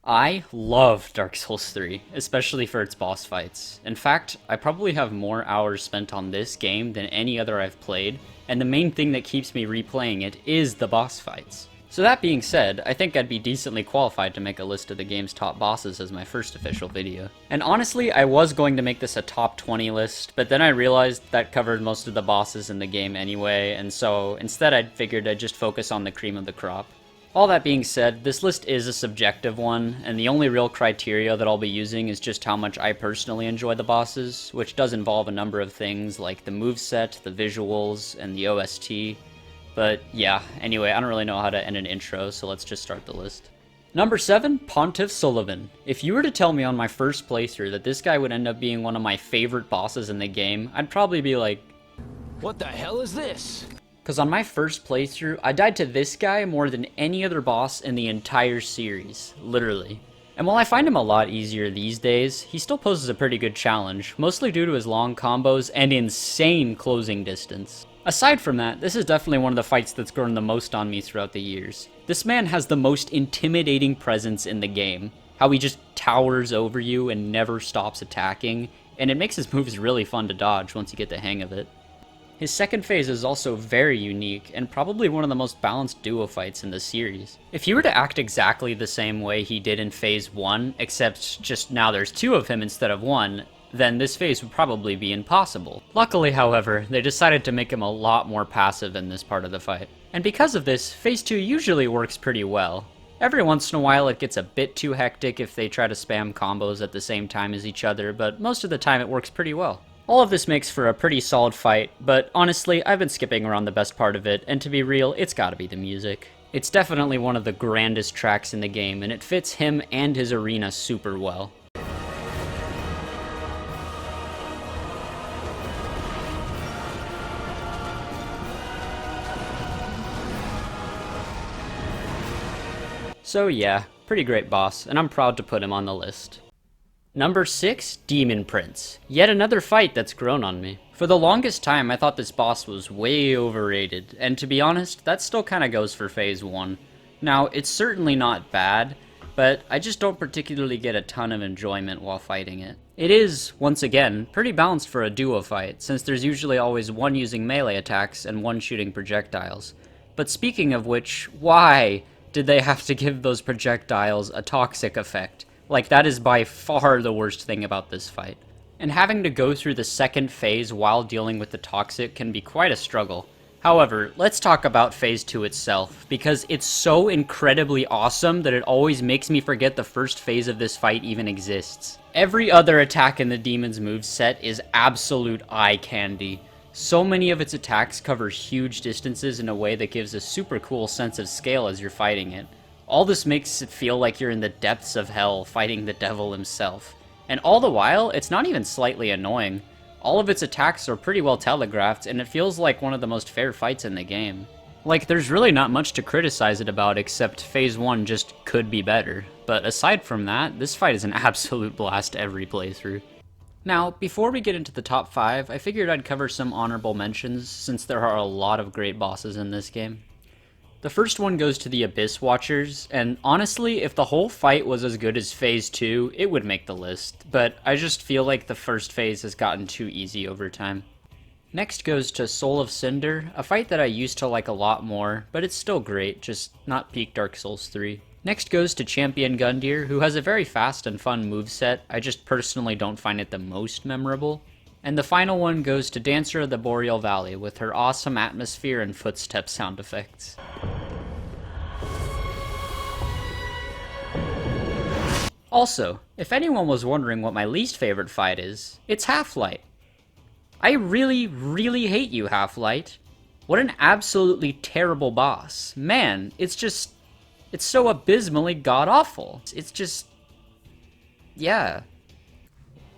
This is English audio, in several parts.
I love Dark Souls 3, especially for its boss fights. In fact, I probably have more hours spent on this game than any other I've played, and the main thing that keeps me replaying it is the boss fights. So that being said, I think I'd be decently qualified to make a list of the game's top bosses as my first official video. And honestly, I was going to make this a top 20 list, but then I realized that covered most of the bosses in the game anyway, and so instead I figured I'd just focus on the cream of the crop. All that being said, this list is a subjective one, and the only real criteria that I'll be using is just how much I personally enjoy the bosses, which does involve a number of things like the moveset, the visuals, and the OST. But yeah, anyway, I don't really know how to end an intro, so let's just start the list. Number 7, Pontiff Sulyvahn. If you were to tell me on my first playthrough that this guy would end up being one of my favorite bosses in the game, I'd probably be like, what the hell is this? Because on my first playthrough, I died to this guy more than any other boss in the entire series, literally. And while I find him a lot easier these days, he still poses a pretty good challenge, mostly due to his long combos and insane closing distance. Aside from that, this is definitely one of the fights that's grown the most on me throughout the years. This man has the most intimidating presence in the game, how he just towers over you and never stops attacking, and it makes his moves really fun to dodge once you get the hang of it. His second phase is also very unique, and probably one of the most balanced duo fights in the series. If you were to act exactly the same way he did in phase 1, except just now there's 2 of him instead of 1, then this phase would probably be impossible. Luckily, however, they decided to make him a lot more passive in this part of the fight. And because of this, phase 2 usually works pretty well. Every once in a while it gets a bit too hectic if they try to spam combos at the same time as each other, but most of the time it works pretty well. All of this makes for a pretty solid fight, but honestly, I've been skipping around the best part of it, and to be real, it's gotta be the music. It's definitely one of the grandest tracks in the game, and it fits him and his arena super well. So yeah, pretty great boss, and I'm proud to put him on the list. Number 6, Demon Prince. Yet another fight that's grown on me. For the longest time, I thought this boss was way overrated, and to be honest, that still kinda goes for phase 1. Now, it's certainly not bad, but I just don't particularly get a ton of enjoyment while fighting it. It is, once again, pretty balanced for a duo fight, since there's usually always one using melee attacks and one shooting projectiles. But speaking of which, why did they have to give those projectiles a toxic effect? Like, that is by far the worst thing about this fight. And having to go through the second phase while dealing with the toxic can be quite a struggle. However, let's talk about phase 2 itself, because it's so incredibly awesome that it always makes me forget the first phase of this fight even exists. Every other attack in the demon's moveset is absolute eye candy. So many of its attacks cover huge distances in a way that gives a super cool sense of scale as you're fighting it. All this makes it feel like you're in the depths of hell fighting the devil himself. And all the while, it's not even slightly annoying. All of its attacks are pretty well telegraphed, and it feels like one of the most fair fights in the game. Like, there's really not much to criticize it about except phase 1 just could be better. But aside from that, this fight is an absolute blast every playthrough. Now, before we get into the top 5, I figured I'd cover some honorable mentions, since there are a lot of great bosses in this game. The first one goes to the Abyss Watchers, and honestly, if the whole fight was as good as phase 2, it would make the list, but I just feel like the first phase has gotten too easy over time. Next goes to Soul of Cinder, a fight that I used to like a lot more, but it's still great, just not peak Dark Souls 3. Next goes to Champion Gundyr, who has a very fast and fun moveset, I just personally don't find it the most memorable. And the final one goes to Dancer of the Boreal Valley, with her awesome atmosphere and footstep sound effects. Also, if anyone was wondering what my least favorite fight is, it's Half-Light. I really, really hate you, Half-Light. What an absolutely terrible boss. Man, it's so abysmally god-awful. It's just... yeah.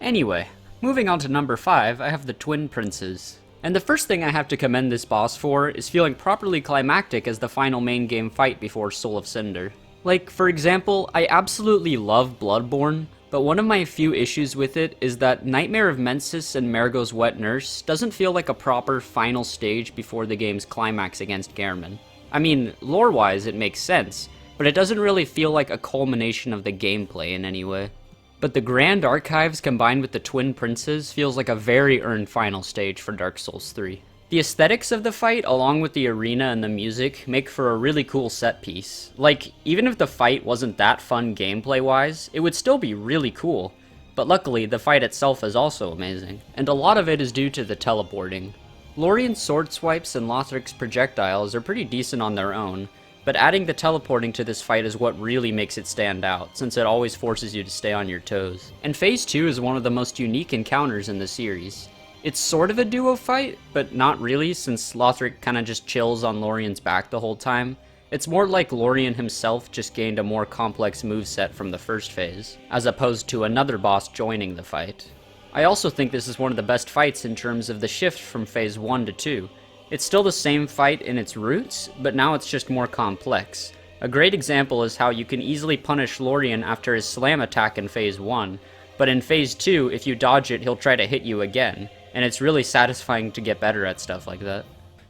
Anyway, moving on to number 5, I have the Twin Princes. And the first thing I have to commend this boss for is feeling properly climactic as the final main game fight before Soul of Cinder. Like, for example, I absolutely love Bloodborne, but one of my few issues with it is that Nightmare of Mensis and Mergo's Wet Nurse doesn't feel like a proper final stage before the game's climax against Gehrman. I mean, lore-wise it makes sense, but it doesn't really feel like a culmination of the gameplay in any way. But the Grand Archives combined with the Twin Princes feels like a very earned final stage for Dark Souls 3. The aesthetics of the fight, along with the arena and the music, make for a really cool set piece. Like, even if the fight wasn't that fun gameplay-wise, it would still be really cool. But luckily, the fight itself is also amazing, and a lot of it is due to the teleporting. Lorien's sword swipes and Lothric's projectiles are pretty decent on their own, but adding the teleporting to this fight is what really makes it stand out, since it always forces you to stay on your toes. And Phase 2 is one of the most unique encounters in the series. It's sort of a duo fight, but not really, since Lothric kinda just chills on Lorien's back the whole time. It's more like Lorien himself just gained a more complex moveset from the first phase, as opposed to another boss joining the fight. I also think this is one of the best fights in terms of the shift from Phase 1 to 2. It's still the same fight in its roots, but now it's just more complex. A great example is how you can easily punish Lorien after his slam attack in Phase 1, but in Phase 2, if you dodge it, he'll try to hit you again, and it's really satisfying to get better at stuff like that.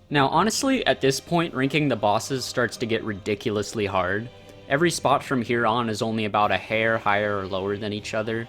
Now honestly, at this point, ranking the bosses starts to get ridiculously hard. Every spot from here on is only about a hair higher or lower than each other.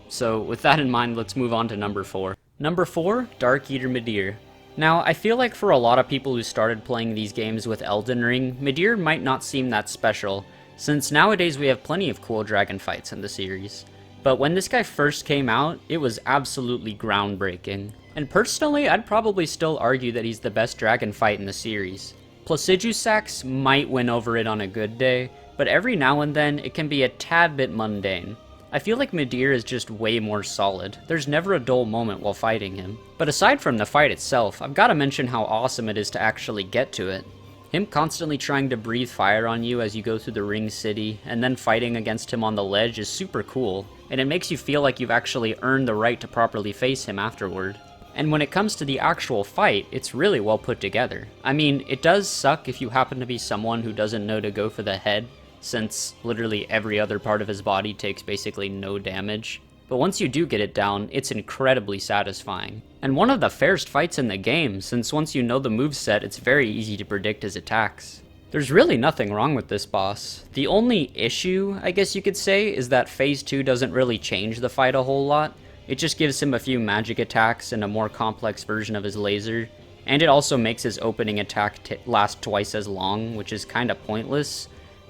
So with that in mind, let's move on to number 4. Number 4, Darkeater Midir. Now, I feel like for a lot of people who started playing these games with Elden Ring, Midir might not seem that special, since nowadays we have plenty of cool dragon fights in the series. But when this guy first came out, it was absolutely groundbreaking. And personally, I'd probably still argue that he's the best dragon fight in the series. Placidusax might win over it on a good day, but every now and then it can be a tad bit mundane. I feel like Midir is just way more solid. There's never a dull moment while fighting him. But aside from the fight itself, I've gotta mention how awesome it is to actually get to it. Him constantly trying to breathe fire on you as you go through the ring city, and then fighting against him on the ledge is super cool, and it makes you feel like you've actually earned the right to properly face him afterward. And when it comes to the actual fight, it's really well put together. I mean, it does suck if you happen to be someone who doesn't know to go for the head, since literally every other part of his body takes basically no damage. But once you do get it down, it's incredibly satisfying. And one of the fairest fights in the game, since once you know the moveset, it's very easy to predict his attacks. There's really nothing wrong with this boss. The only issue, I guess you could say, is that Phase 2 doesn't really change the fight a whole lot. It just gives him a few magic attacks and a more complex version of his laser. And it also makes his opening attack last twice as long, which is kinda pointless.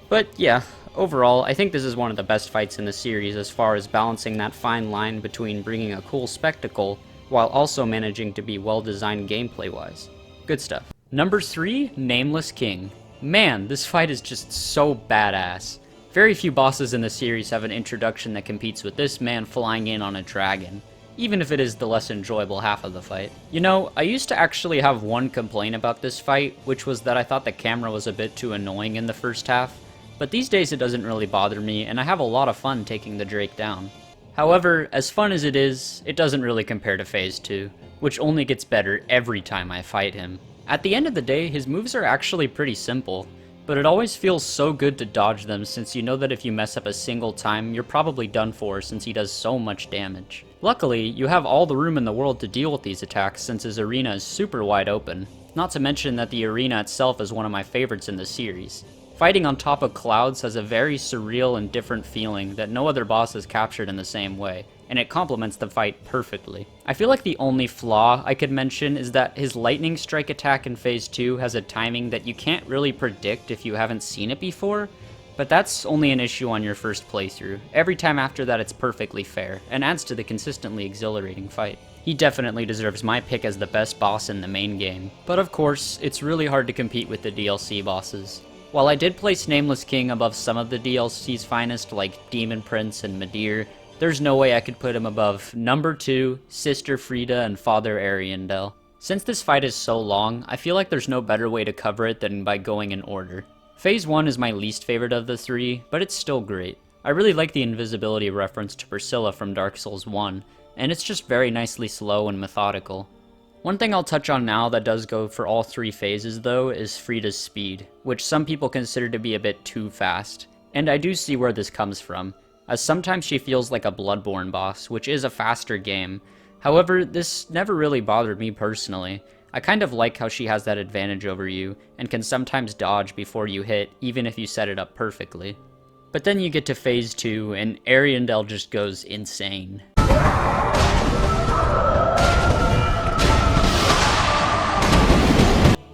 But yeah, overall, I think this is one of the best fights in the series as far as balancing that fine line between bringing a cool spectacle while also managing to be well designed gameplay wise. Good stuff. Number 3, Nameless King. Man, this fight is just so badass. Very few bosses in the series have an introduction that competes with this man flying in on a dragon, even if it is the less enjoyable half of the fight. You know, I used to actually have one complaint about this fight, which was that I thought the camera was a bit too annoying in the first half. But these days it doesn't really bother me, and I have a lot of fun taking the Drake down. However, as fun as it is, it doesn't really compare to Phase 2, which only gets better every time I fight him. At the end of the day, his moves are actually pretty simple, but it always feels so good to dodge them since you know that if you mess up a single time, you're probably done for since he does so much damage. Luckily, you have all the room in the world to deal with these attacks since his arena is super wide open, not to mention that the arena itself is one of my favorites in the series. Fighting on top of clouds has a very surreal and different feeling that no other boss has captured in the same way, and it complements the fight perfectly. I feel like the only flaw I could mention is that his lightning strike attack in Phase 2 has a timing that you can't really predict if you haven't seen it before, but that's only an issue on your first playthrough. Every time after that it's perfectly fair, and adds to the consistently exhilarating fight. He definitely deserves my pick as the best boss in the main game, but of course, it's really hard to compete with the DLC bosses. While I did place Nameless King above some of the DLC's finest like Demon Prince and Midir, there's no way I could put him above number 2, Sister Friede, and Father Ariandel. Since this fight is so long, I feel like there's no better way to cover it than by going in order. Phase 1 is my least favorite of the 3, but it's still great. I really like the invisibility reference to Priscilla from Dark Souls 1, and it's just very nicely slow and methodical. One thing I'll touch on now that does go for all 3 phases though is Friede's speed, which some people consider to be a bit too fast. And I do see where this comes from, as sometimes she feels like a Bloodborne boss, which is a faster game. However, this never really bothered me personally. I kind of like how she has that advantage over you, and can sometimes dodge before you hit, even if you set it up perfectly. But then you get to phase 2, and Ariandel just goes insane.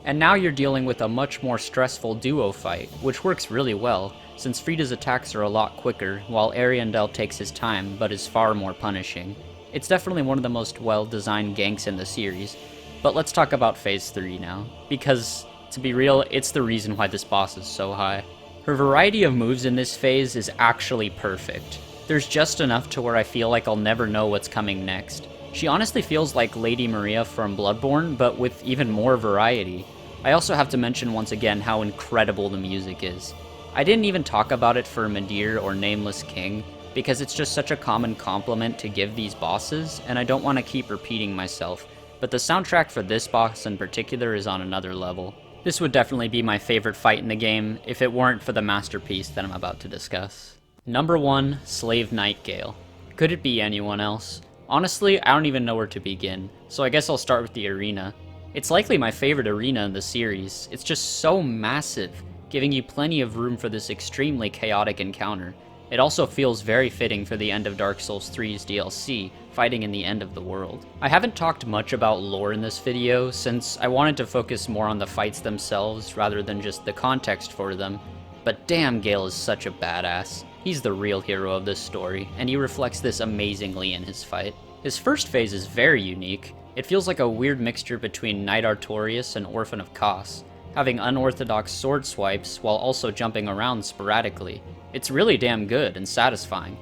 And now you're dealing with a much more stressful duo fight, which works really well, since Friede's attacks are a lot quicker, while Ariandel takes his time, but is far more punishing. It's definitely one of the most well-designed ganks in the series, but let's talk about phase 3 now, because, to be real, it's the reason why this boss is so high. Her variety of moves in this phase is actually perfect. There's just enough to where I feel like I'll never know what's coming next. She honestly feels like Lady Maria from Bloodborne, but with even more variety. I also have to mention once again how incredible the music is. I didn't even talk about it for Midir or Nameless King, because it's just such a common compliment to give these bosses, and I don't want to keep repeating myself, but the soundtrack for this boss in particular is on another level. This would definitely be my favorite fight in the game, if it weren't for the masterpiece that I'm about to discuss. Number 1, Slave Knight Gael. Could it be anyone else? Honestly, I don't even know where to begin, so I guess I'll start with the arena. It's likely my favorite arena in the series. It's just so massive, giving you plenty of room for this extremely chaotic encounter. It also feels very fitting for the end of Dark Souls 3's DLC, fighting in the end of the world. I haven't talked much about lore in this video, since I wanted to focus more on the fights themselves rather than just the context for them, but damn, Gael is such a badass. He's the real hero of this story, and he reflects this amazingly in his fight. His first phase is very unique. It feels like a weird mixture between Knight Artorias and Orphan of Kos, having unorthodox sword swipes while also jumping around sporadically. It's really damn good and satisfying.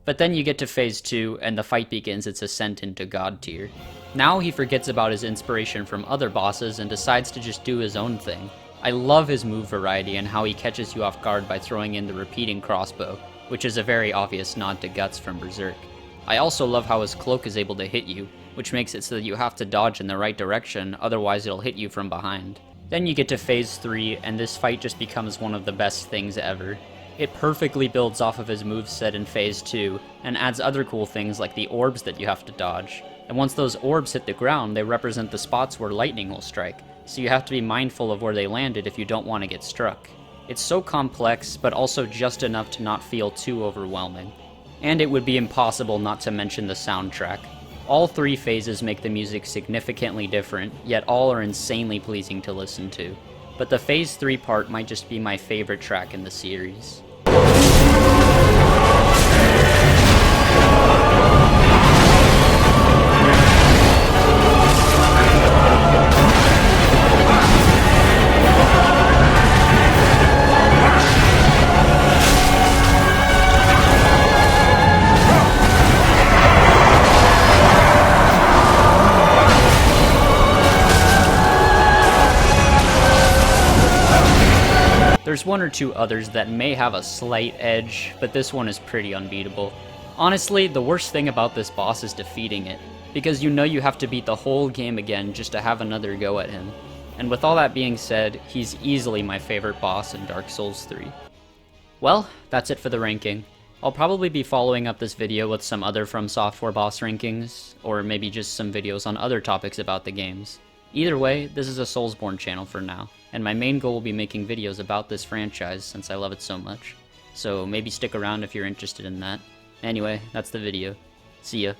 But then you get to phase 2 and the fight begins its ascent into God tier. Now he forgets about his inspiration from other bosses and decides to just do his own thing. I love his move variety and how he catches you off guard by throwing in the repeating crossbow, which is a very obvious nod to Guts from Berserk. I also love how his cloak is able to hit you, which makes it so that you have to dodge in the right direction, otherwise it'll hit you from behind. Then you get to phase 3, and this fight just becomes one of the best things ever. It perfectly builds off of his moveset in phase 2, and adds other cool things like the orbs that you have to dodge. And once those orbs hit the ground, they represent the spots where lightning will strike, so you have to be mindful of where they landed if you don't want to get struck. It's so complex, but also just enough to not feel too overwhelming. And it would be impossible not to mention the soundtrack. All 3 phases make the music significantly different, yet all are insanely pleasing to listen to. But the phase 3 part might just be my favorite track in the series. There's 1 or 2 others that may have a slight edge, but this one is pretty unbeatable. Honestly, the worst thing about this boss is defeating it, because you know you have to beat the whole game again just to have another go at him. And with all that being said, he's easily my favorite boss in Dark Souls 3. Well, that's it for the ranking. I'll probably be following up this video with some other From Software boss rankings, or maybe just some videos on other topics about the games. Either way, this is a Soulsborne channel for now, and my main goal will be making videos about this franchise since I love it so much. So maybe stick around if you're interested in that. Anyway, that's the video. See ya.